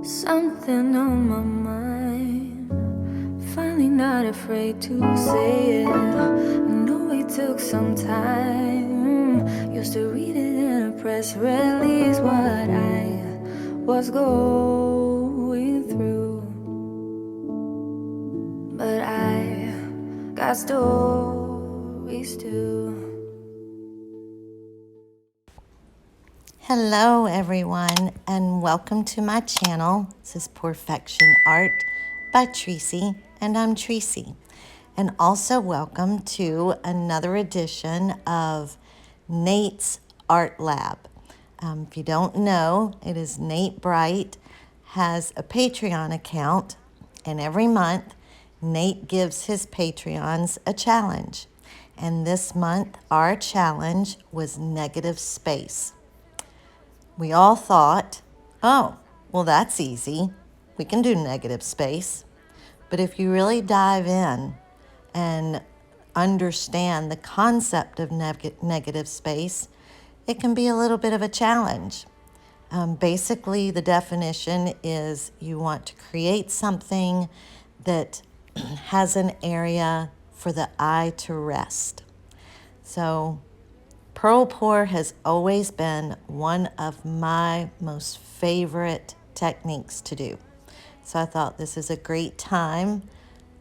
Something on my mind, finally not afraid to say it. I know it took some time, used to read it in a press release what I was going through. But I got stories too. Hello everyone, and welcome to my channel. This is Perfection Art by Tracy, and I'm Tracy. And also welcome to another edition of Nate's Art Lab. If you don't know, it is Nate Bright, has a Patreon account, and every month Nate gives his Patreons a challenge. And this month our challenge was negative space. We all thought, oh, well, that's easy. We can do negative space. But if you really dive in and understand the concept of negative space, it can be a little bit of a challenge. Basically, the definition is you want to create something that has an area for the eye to rest. So pearl pour has always been one of my most favorite techniques to do. So I thought this is a great time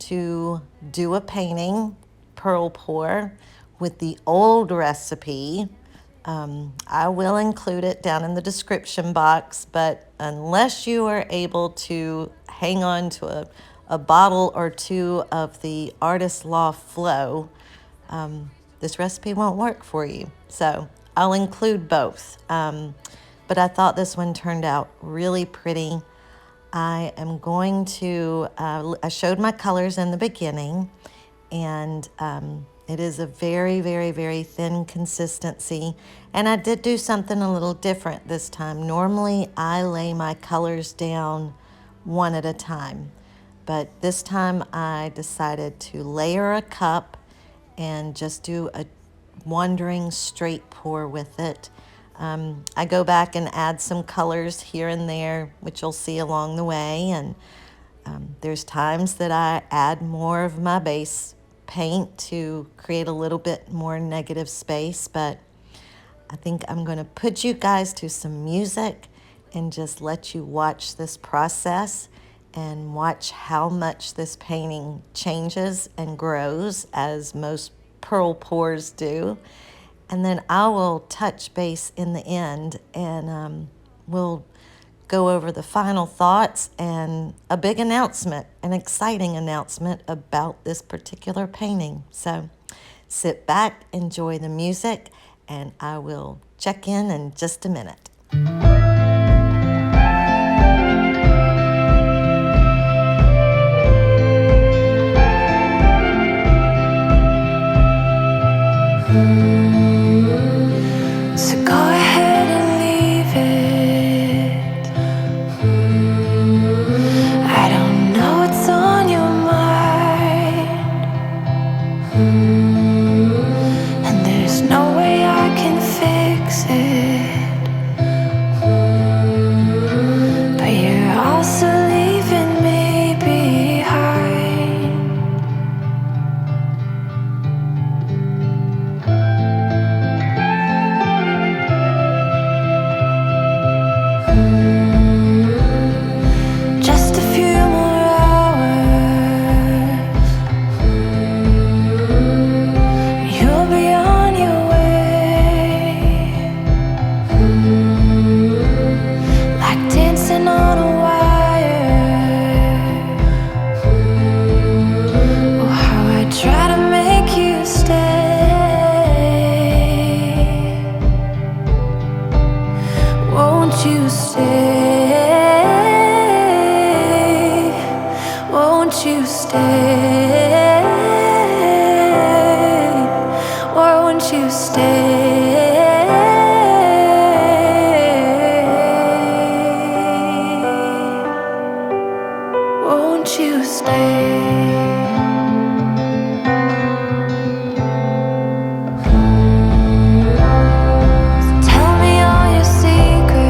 to do a painting, pearl pour, with the old recipe. I will include it down in the description box, but unless you are able to hang on to a bottle or two of the Artist Loft FLOW, this recipe won't work for you. So I'll include both. But I thought this one turned out really pretty. I am going to, I showed my colors in the beginning, and it is a very, very, very thin consistency. And I did do something a little different this time. Normally I lay my colors down one at a time, but this time I decided to layer a cup and just do a wandering straight pour with it. I go back and add some colors here and there, which you'll see along the way, and there's times that I add more of my base paint to create a little bit more negative space, but I think I'm going to put you guys to some music and just let you watch this process and watch how much this painting changes and grows, as most pearl pours do. And then I will touch base in the end, and we'll go over the final thoughts and a big announcement, an exciting announcement about this particular painting. So sit back, enjoy the music, and I will check in just a minute. So go ahead and leave it. I don't know what's on your mind, and there's no way I can fix it. But you're also leaving me behind. Just a few more hours, you'll be on your way, like dancing on a wire. Oh, how I try to make you stay. Won't you stay? Won't you stay? Or won't you stay? Won't you stay? Tell me all your secrets.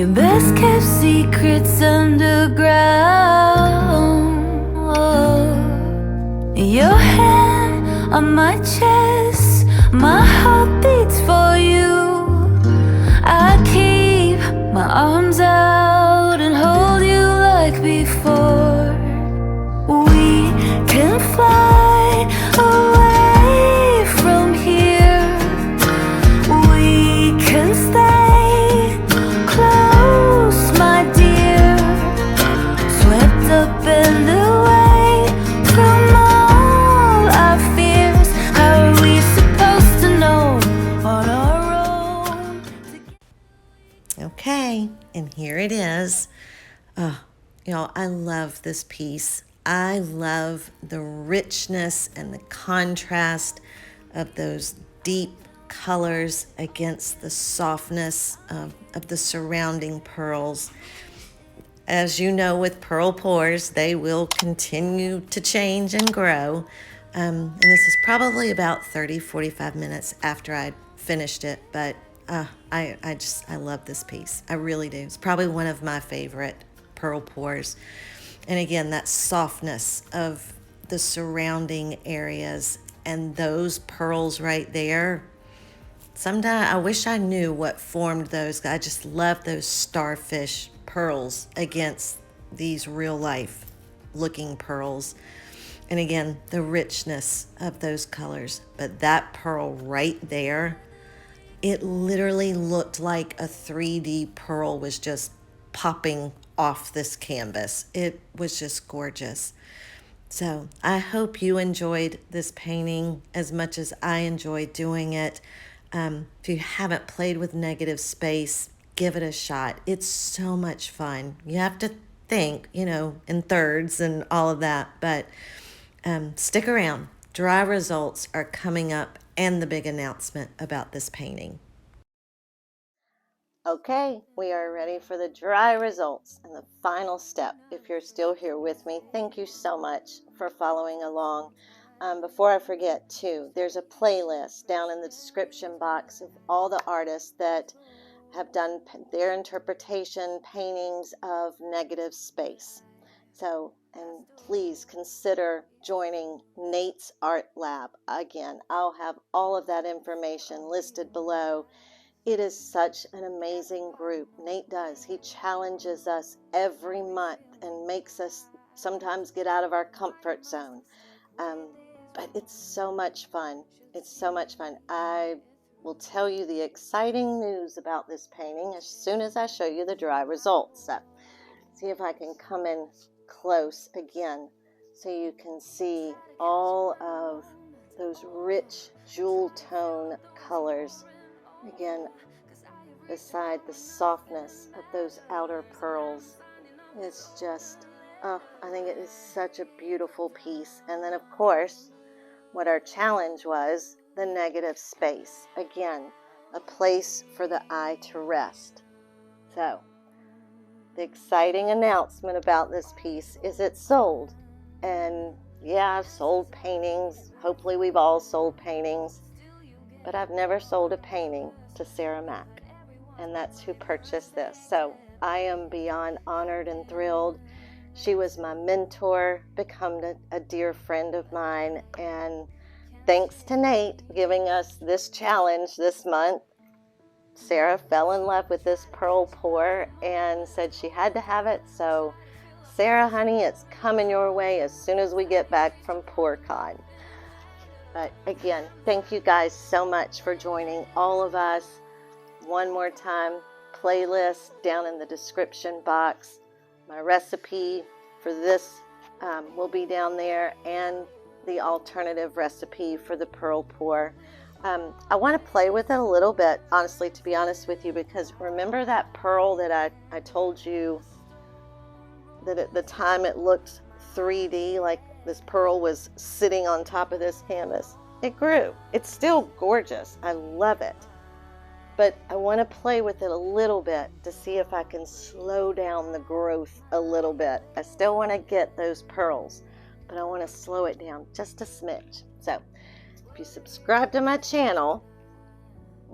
Your best kept secrets underground. Oh. Your hand on my chest, my heart beats for you. I keep my arms out and hold you like before. We can fly away from here. We can stay close, my dear. Swept up and away from all our fears. How are we supposed to know on our own? Okay, and here it is. I love this piece. I love the richness and the contrast of those deep colors against the softness of the surrounding pearls. As you know, with pearl pours, they will continue to change and grow. And this is probably about 30-45 minutes after I finished it, but I love this piece. I really do. It's probably one of my favorite pearl pours. And again, that softness of the surrounding areas and those pearls right there. Sometimes I wish I knew what formed those. I just love those starfish pearls against these real life looking pearls. And again, the richness of those colors. But that pearl right there, it literally looked like a 3D pearl was just popping off this canvas. It was just gorgeous. So I hope you enjoyed this painting as much as I enjoyed doing it. If you haven't played with negative space, give it a shot. It's so much fun. You have to think, in thirds and all of that, but stick around. Dry results are coming up and the big announcement about this painting. Okay, we are ready for the dry results and the final step. If you're still here with me, thank you so much for following along. Before I forget too, there's a playlist down in the description box of all the artists that have done their interpretation paintings of negative space. So, and please consider joining Nate's Art Lab. Again, I'll have all of that information listed below. It is such an amazing group. Nate does. He challenges us every month and makes us sometimes get out of our comfort zone. But it's so much fun. It's so much fun. I will tell you the exciting news about this painting as soon as I show you the dry results. So, see if I can come in close again so you can see all of those rich jewel tone colors. Again, beside the softness of those outer pearls. It's just, I think it is such a beautiful piece. And then, of course, what our challenge was, the negative space. Again, a place for the eye to rest. So, the exciting announcement about this piece is it's sold. And yeah, I've sold paintings. Hopefully we've all sold paintings. But I've never sold a painting to Sarah Mack. And that's who purchased this. So I am beyond honored and thrilled. She was my mentor, become a dear friend of mine. And thanks to Nate giving us this challenge this month, Sarah fell in love with this pearl pour and said she had to have it. So Sarah, honey, it's coming your way as soon as we get back from PourCon. But again, thank you guys so much for joining all of us. One more time, playlist down in the description box. My recipe for this will be down there, and the alternative recipe for the pearl pour. I want to play with it a little bit, honestly, to be honest with you, because remember that pearl that I told you that at the time it looked 3D, like this pearl was sitting on top of this canvas? It grew. It's still gorgeous. I love it. But I want to play with it a little bit to see if I can slow down the growth a little bit. I still want to get those pearls, but I want to slow it down just a smidge. So if you subscribe to my channel,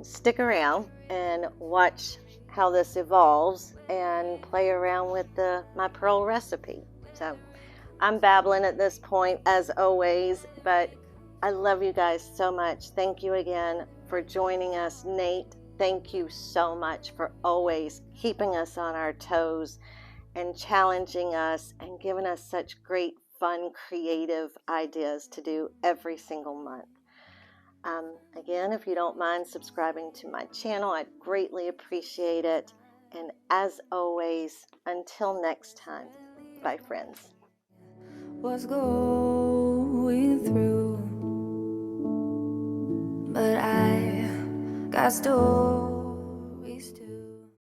stick around and watch how this evolves and play around with my pearl recipe. So I'm babbling at this point as always, but I love you guys so much. Thank you again for joining us. Nate, thank you so much for always keeping us on our toes and challenging us and giving us such great, fun, creative ideas to do every single month. Again, if you don't mind subscribing to my channel, I'd greatly appreciate it. And as always, until next time, bye friends. Was going through, but I got stored.